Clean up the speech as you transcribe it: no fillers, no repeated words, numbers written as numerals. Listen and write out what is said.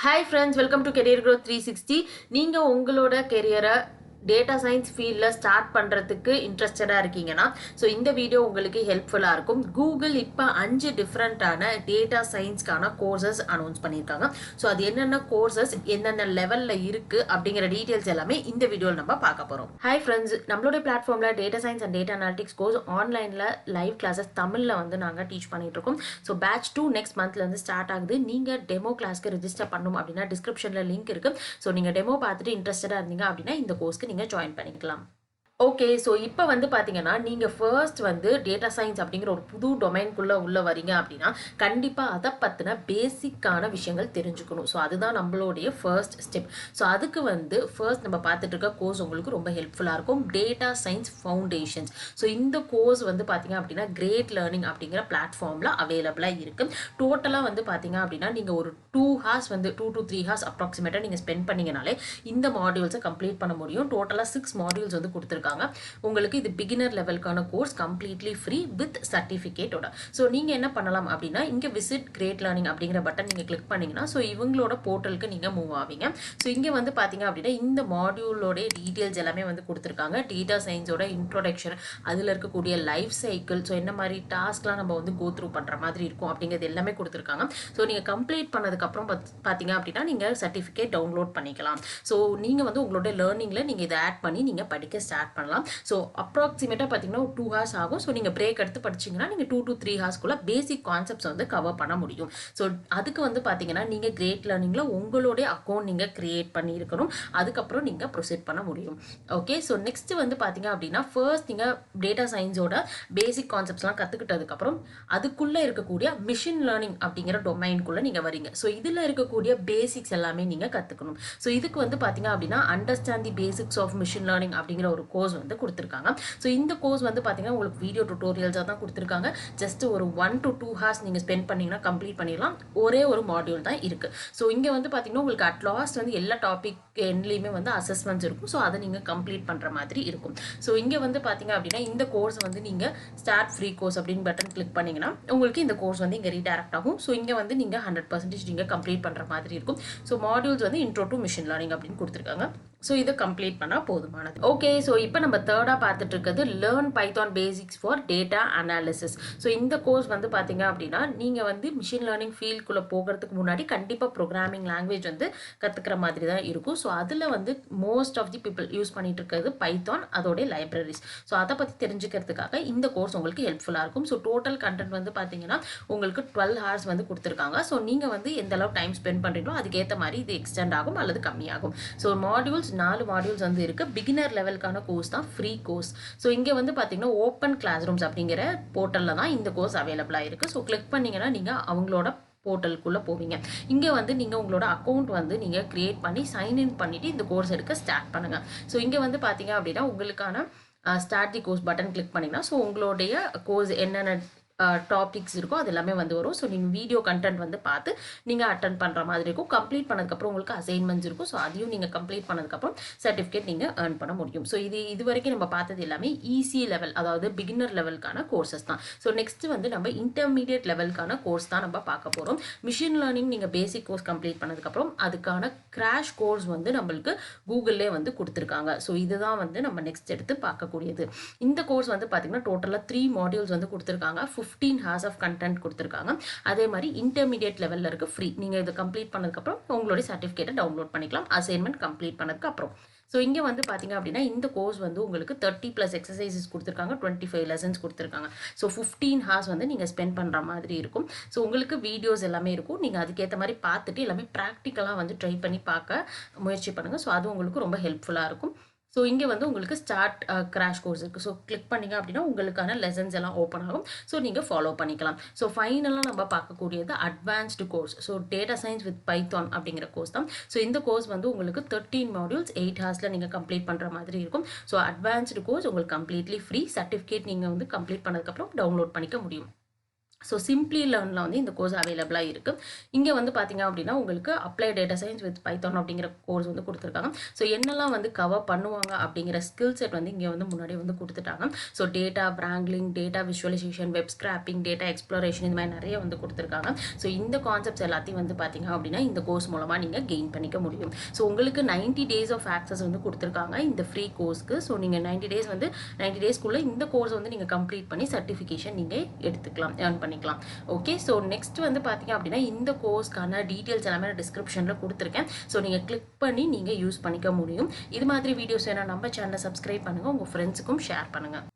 Hi friends, welcome to Career Growth 360. நீங்க உங்களோட கெரியரை data science ஃபீல்டில் ஸ்டார்ட் பண்ணுறதுக்கு இன்ட்ரெஸ்டடாக இருக்கீங்கன்னா ஸோ இந்த வீடியோ உங்களுக்கு ஹெல்ப்ஃபுல்லாக இருக்கும். கூகுள் இப்போ 5 டிஃப்ரெண்ட்டான டேட்டா சயின்ஸ்க்கான கோர்சஸ் அனௌன்ஸ் பண்ணியிருக்காங்க. ஸோ அது என்னென்ன கோர்சஸ் என்னென்ன லெவலில் இருக்குது அப்படிங்கிற டீட்டெயில்ஸ் எல்லாமே இந்த வீடியோவில் நம்ம பார்க்க போகிறோம். ஹாய் ஃப்ரெண்ட்ஸ், நம்மளோட பிளாட்ஃபார்மில் data science and data analytics course ஆன்லைனில் லைவ் கிளாஸஸ் தமிழில் வந்து நாங்கள் டீச் பண்ணிட்டு இருக்கோம். ஸோ பேட்ச் 2 நெக்ஸ்ட் மந்த்லேருந்து ஸ்டார்ட் ஆகுது. நீங்கள் டெமோ கிளாஸ்க்கு ரெஜிஸ்டர் பண்ணணும் அப்படின்னா டிஸ்கிரிப்ஷனில் லிங்க் இருக்குது. ஸோ நீங்கள் டெமோ பார்த்துட்டு இன்ட்ரெஸ்டடாக இருந்தீங்க அப்படின்னா இந்த கோர்ஸ்க்கு நீங்கள் ஜாயின் பண்ணிக்கலாம். ஓகே, ஸோ இப்போ வந்து பார்த்தீங்கன்னா நீங்கள் ஃபர்ஸ்ட் வந்து டேட்டா சயின்ஸ் அப்படிங்கிற ஒரு புது டொமைன்குள்ளே உள்ள வரீங்க அப்படின்னா கண்டிப்பாக அதை பற்றின பேசிக்கான விஷயங்கள் தெரிஞ்சுக்கணும். ஸோ அதுதான் நம்மளுடைய ஃபர்ஸ்ட் ஸ்டெப். ஸோ அதுக்கு வந்து ஃபர்ஸ்ட் நம்ம பார்த்துட்டு இருக்க கோர்ஸ் உங்களுக்கு ரொம்ப ஹெல்ப்ஃபுல்லாக இருக்கும். Data science foundations. ஸோ இந்த கோர்ஸ் வந்து பார்த்தீங்க அப்படின்னா கிரேட் லேர்னிங் அப்படிங்கிற பிளாட்ஃபார்மில் அவைலபிளாக இருக்குது. டோட்டலாக வந்து பார்த்தீங்க அப்படின்னா நீங்கள் ஒரு 2 ஹார்ஸ் வந்து 2 to 3 ஹார்ஸ் அப்ராக்சிமேட்டாக நீங்கள் ஸ்பெண்ட் பண்ணிங்கனாலே இந்த மாடியூல்ஸை கம்ப்ளீட் பண்ண முடியும். டோட்டலாக 6 மாடியூல்ஸ் வந்து கொடுத்துருக்காங்க. உங்களுக்கு இது பிகினர் லெவலுக்கான கோர்ஸ் கம்ப்ளீட்லி ஃப்ரீ வித் சர்டிஃபிகேட்டோட. ஸோ நீங்கள் என்ன பண்ணலாம் அப்படின்னா இங்கே விசிட் கிரேட் லேர்னிங் அப்படிங்கிற பட்டன் நீங்கள் கிளிக் பண்ணிங்கன்னா ஸோ இவங்களோட போர்ட்டலுக்கு நீங்கள் மூவ் ஆவீங்க. ஸோ இங்கே வந்து பார்த்தீங்க அப்படின்னா இந்த மாடியூலோட டீட்டெயில்ஸ் எல்லாமே வந்து கொடுத்துருக்காங்க. டேட்டா சயின்ஸோட இன்ட்ரோடக்ஷன், அதில் இருக்கக்கூடிய லைஃப் சைக்கிள், ஸோ என்ன மாதிரி டாஸ்க்லாம் நம்ம வந்து கோ த்ரூ பண்ணுற மாதிரி இருக்கும் அப்படிங்கிறது எல்லாமே கொடுத்துருக்காங்க. ஸோ நீங்கள் கம்ப்ளீட் பண்ணதுக்கப்புறம் பார்த்தீங்க அப்படின்னா நீங்கள் சர்டிஃபிகேட் டவுன்லோட் பண்ணிக்கலாம். ஸோ நீங்கள் வந்து உங்களோட லேர்னிங்கில் நீங்கள் இதை ஆட் பண்ணி நீங்கள் படிக்க ஸ்டார்ட் பண்ணலாம். ஸோ அப்ராக்சிமேட்டாக பார்த்தீங்கன்னா 2 ஹார்ஸ் ஆகும். ஸோ நீங்கள் பிரேக் எடுத்து படிச்சிங்கன்னா நீங்கள் 2 to 3 ஹார்ஸ்க்குள்ளே பேசிக் கான்செப்ட்ஸ் வந்து கவர் பண்ண முடியும். ஸோ அதுக்கு வந்து பார்த்தீங்கன்னா நீங்கள் கிரேட் லேர்னிங்கில் உங்களுடைய அக்கௌண்ட் நீங்கள் கிரியேட் பண்ணியிருக்கணும். அதுக்கப்புறம் நீங்கள் ப்ரொசீட் பண்ண முடியும். ஓகே, ஸோ நெக்ஸ்ட் வந்து பார்த்தீங்க அப்படின்னா ஃபர்ஸ்ட் நீங்கள் டேட்டா சயின்ஸோட பேசிக் கான்செப்ட்ஸ்லாம் கற்றுக்கிட்டதுக்கப்புறம் அதுக்குள்ளே இருக்கக்கூடிய மிஷின் லேர்னிங் அப்படிங்கிற டொமைனுக்குள்ளே நீங்கள் வரீங்க. ஸோ இதில் இருக்கக்கூடிய பேசிக்ஸ் எல்லாமே நீங்கள் கற்றுக்கணும். ஸோ இதுக்கு வந்து பார்த்தீங்க அப்படின்னா understand the basics of machine learning அப்படிங்கிற ஒரு கோர்ஸ் வந்து கொடுத்துருக்காங்க. ஸோ இந்த கோர்ஸ் வந்து பார்த்தீங்கன்னா உங்களுக்கு வீடியோ டுட்டோரியல்ஸாக தான் கொடுத்துருக்காங்க. ஜஸ்ட் ஒரு 1 to 2 ஹார்ஸ் நீங்கள் ஸ்பெண்ட் பண்ணிங்கன்னா கம்ப்ளீட் பண்ணிடலாம். ஒரே ஒரு மாடியூல் தான் இருக்குது. ஸோ இங்கே வந்து பார்த்தீங்கன்னா உங்களுக்கு அட் லாஸ்ட் வந்து எல்லா டாபிக் எண்ட்லேயுமே வந்து அசஸ்மெண்ட்ஸ் இருக்கும். ஸோ அதை நீங்கள் கம்ப்ளீட் பண்ணுற மாதிரி இருக்கும். ஸோ இங்கே வந்து பார்த்தீங்க அப்படின்னா இந்த கோர்ஸ் வந்து நீங்கள் ஸ்டார்ட் ஃப்ரீ கோர்ஸ் அப்படின்னு பட்டன் கிளிக் பண்ணிங்கன்னா உங்களுக்கு இந்த கோர்ஸ் வந்து இங்கே ரீடைரக்ட் ஆகும். ஸோ இங்கே வந்து நீங்கள் 100% நீங்கள் கம்ப்ளீட் பண்ணுற மாதிரி இருக்கும். ஸோ மாடியூல்ஸ் வந்து இன்ட்ரோ டு மிஷின் லேர்னிங் அப்படின்னு கொடுத்துருக்காங்க. ஸோ இதை கம்ப்ளீட் பண்ணால் போதுமானது. ஓகே, ஸோ இப்போ நம்ம தேர்டாக பார்த்துட்டு இருக்கிறது learn Python basics for data analysis. So இந்த கோர்ஸ் வந்து பார்த்தீங்க அப்படின்னா நீங்கள் வந்து மிஷின் லேர்னிங் ஃபீல்டுக்குள்ளே போகிறதுக்கு முன்னாடி கண்டிப்பாக ப்ரோக்ராமிங் லாங்குவேஜ் வந்து கற்றுக்கிற மாதிரி தான் இருக்கும். ஸோ அதில் வந்து most of the people use பண்ணிட்டு இருக்கிறது பைத்தான், அதோடைய லைப்ரரிஸ். ஸோ அதை பற்றி தெரிஞ்சுக்கிறதுக்காக இந்த கோர்ஸ் உங்களுக்கு ஹெல்ப்ஃபுல்லாக இருக்கும். ஸோ டோட்டல் கண்டென்ட் வந்து பார்த்தீங்கன்னா உங்களுக்கு 12 ஹார்ஸ் வந்து கொடுத்துருக்காங்க. ஸோ நீங்கள் வந்து எந்த அளவு டைம் ஸ்பெண்ட் பண்ணுறீங்களோ அதுக்கேற்ற மாதிரி இது எக்ஸ்டெண்ட் ஆகும் அல்லது கம்மியாகும். ஸோ மாடியூல்ஸ் 4 மாடியூல்ஸ் வந்து இருக்குது. பிகினர் லெவலுக்கான கோர்ஸ் தான், ஃப்ரீ கோர்ஸ். ஸோ இங்கே வந்து பார்த்தீங்கன்னா ஓப்பன் கிளாஸ் ரூம்ஸ் அப்படிங்கிற போர்ட்டலில் தான் இந்த கோர்ஸ் அவைலபிளாக இருக்குது. ஸோ கிளிக் பண்ணிங்கன்னா நீங்கள் அவங்களோட போர்ட்டலுக்குள்ளே போவீங்க. இங்கே வந்து நீங்கள் உங்களோட அக்கௌண்ட் வந்து நீங்கள் கிரியேட் பண்ணி சைன்இன் பண்ணிவிட்டு இந்த கோர்ஸ் எடுக்க ஸ்டார்ட் பண்ணுங்கள். ஸோ இங்கே வந்து பார்த்தீங்க அப்படின்னா உங்களுக்கான start the course button click பண்ணிங்கன்னா ஸோ உங்களுடைய கோர்ஸ் என்னென்ன டாபிக்ஸ் இருக்கோ அது எல்லாமே வந்து வரும். ஸோ நீங்கள் வீடியோ கண்டென்ட் வந்து பார்த்து நீங்கள் அட்டன் பண்ணுற மாதிரி இருக்கும். கம்ப்ளீட் பண்ணதுக்கப்புறம் உங்களுக்கு அசைன்மெண்ட்ஸ் இருக்கும். ஸோ அதையும் நீங்கள் கம்ப்ளீட் பண்ணதுக்கப்புறம் சர்டிஃபிகேட் நீங்கள் ஏர்ன் பண்ண முடியும். ஸோ இது வரைக்கும் நம்ம பார்த்தது எல்லாமே ஈஸி லெவல், அதாவது பிகினர் லெவலுக்கான கோர்சஸ் தான். ஸோ நெக்ஸ்ட் வந்து நம்ம இன்டர்மீடியட் லெவலுக்கான கோர்ஸ் தான் நம்ம பார்க்க போகிறோம். மிஷின் லேர்னிங் நீங்கள் பேசிக் கோர்ஸ் கம்ப்ளீட் பண்ணதுக்கப்புறம் அதுக்கான கிராஷ் கோர்ஸ் வந்து நம்மளுக்கு கூகுள்லேயே வந்து கொடுத்துருக்காங்க. ஸோ இதுதான் வந்து நம்ம நெக்ஸ்ட் எடுத்து பார்க்கக்கூடியது. இந்த கோர்ஸ் வந்து பார்த்தீங்கன்னா டோட்டலாக 3 மாடியூல்ஸ் வந்து கொடுத்துருக்காங்க. 15 ஹார்ஸ் ஆஃப் கண்டென்ட் கொடுத்துருக்காங்க. அதே மாதிரி இன்டர்மீடியட் லெவலில் இருக்க ஃப்ரீ. நீங்கள் இதை கம்ப்ளீட் பண்ணதுக்கப்புறம் உங்களுடைய சர்டிஃபிகேட்டை டவுன்லோட் பண்ணிக்கலாம் அசைன்மெண்ட் கம்ப்ளீட் பண்ணதுக்கப்புறம். ஸோ இங்கே வந்து பார்த்தீங்க அப்படின்னா இந்த கோர்ஸ் வந்து உங்களுக்கு 30+ எக்ஸசைசஸ் கொடுத்துருக்காங்க, 25 லெசன்ஸ் கொடுத்துருக்காங்க. ஸோ 15 ஹார்ஸ் வந்து நீங்கள் ஸ்பெண்ட் பண்ணுற மாதிரி இருக்கும். ஸோ உங்களுக்கு வீடியோஸ் எல்லாமே இருக்கும். நீங்கள் அதுக்கேற்ற மாதிரி பார்த்துட்டு எல்லாமே ப்ராக்டிக்கலாக வந்து ட்ரை பண்ணி பார்க்க முயற்சி பண்ணுங்கள். ஸோ அது உங்களுக்கு ரொம்ப ஹெல்ப்ஃபுல்லாக இருக்கும். ஸோ இங்கே வந்து உங்களுக்கு ஸ்டார்ட் கிராஷ் கோர்ஸ் இருக்குது. ஸோ கிளிக் பண்ணிங்க அப்படின்னா உங்களுக்கான லெசன்ஸ் எல்லாம் ஓப்பன் ஆகும். ஸோ நீங்கள் ஃபாலோ பண்ணிக்கலாம். ஸோ ஃபைனலாக நம்ம பார்க்கக்கூடியது advanced course. So data science with Python அப்படிங்கிற கோர்ஸ் தான். ஸோ இந்த கோர்ஸ் வந்து உங்களுக்கு 13 மாடியூல்ஸ் 8 ஹார்ஸில் நீங்கள் கம்ப்ளீட் பண்ணுற மாதிரி இருக்கும். ஸோ அட்வான்ஸ்டு கோர்ஸ் உங்களுக்கு கம்ப்ளீட்லி ஃப்ரீ. சர்டிஃபிகேட் நீங்கள் வந்து கம்ப்ளீட் பண்ணதுக்கப்புறம் டவுன்லோட் பண்ணிக்க முடியும். ஸோ சிம்பிளி லேர்னில் வந்து இந்த கோர்ஸ் அவைலபிளாக இருக்குது. இங்கே வந்து பார்த்தீங்க அப்படின்னா உங்களுக்கு apply data science with Python அப்படிங்கிற கோர்ஸ் வந்து கொடுத்துருக்காங்க. ஸோ என்னெல்லாம் வந்து கவர் பண்ணுவாங்க அப்படிங்கிற ஸ்கில் செட் வந்து இங்கே வந்து முன்னாடி வந்து கொடுத்துட்டாங்க. So data wrangling, data visualisation, web scraping, data exploration, இந்த மாதிரி நிறைய வந்து கொடுத்துருக்காங்க. ஸோ இந்த கான்செப்ட்ஸ் எல்லாத்தையும் வந்து பார்த்தீங்க அப்படின்னா இந்த கோர்ஸ் மூலமாக நீங்கள் கெயின் பண்ணிக்க முடியும். ஸோ உங்களுக்கு 90 days ஆஃப் ஆக்சஸ் வந்து கொடுத்துருக்காங்க இந்த ஃப்ரீ கோர்ஸ்க்கு. ஸோ நீங்கள் 90 days வந்து 90 daysக்குள்ளே இந்த கோர்ஸ் வந்து நீங்கள் கம்ப்ளீட் பண்ணி சர்டிஃபிகேஷன் நீங்கள் எடுத்துக்கலாம், ஏர்ன் பண்ணிக்கலாம். ஓகே, ஸோ நெக்ஸ்ட் வந்து பார்த்தீங்க அப்படின்னா இந்த கோர்ஸ்க்கான டீட்டெயில்ஸ் எல்லாமே நான் டிஸ்கிரிப்ஷனில் கொடுத்துருக்கேன். ஸோ நீங்கள் கிளிக் பண்ணி நீங்கள் யூஸ் பண்ணிக்க முடியும். இது மாதிரி வீடியோஸ் வேணால் நம்ம சேனலை சப்ஸ்கிரைப் பண்ணுங்கள், உங்கள் ஃப்ரெண்ட்ஸுக்கும் ஷேர் பண்ணுங்கள்.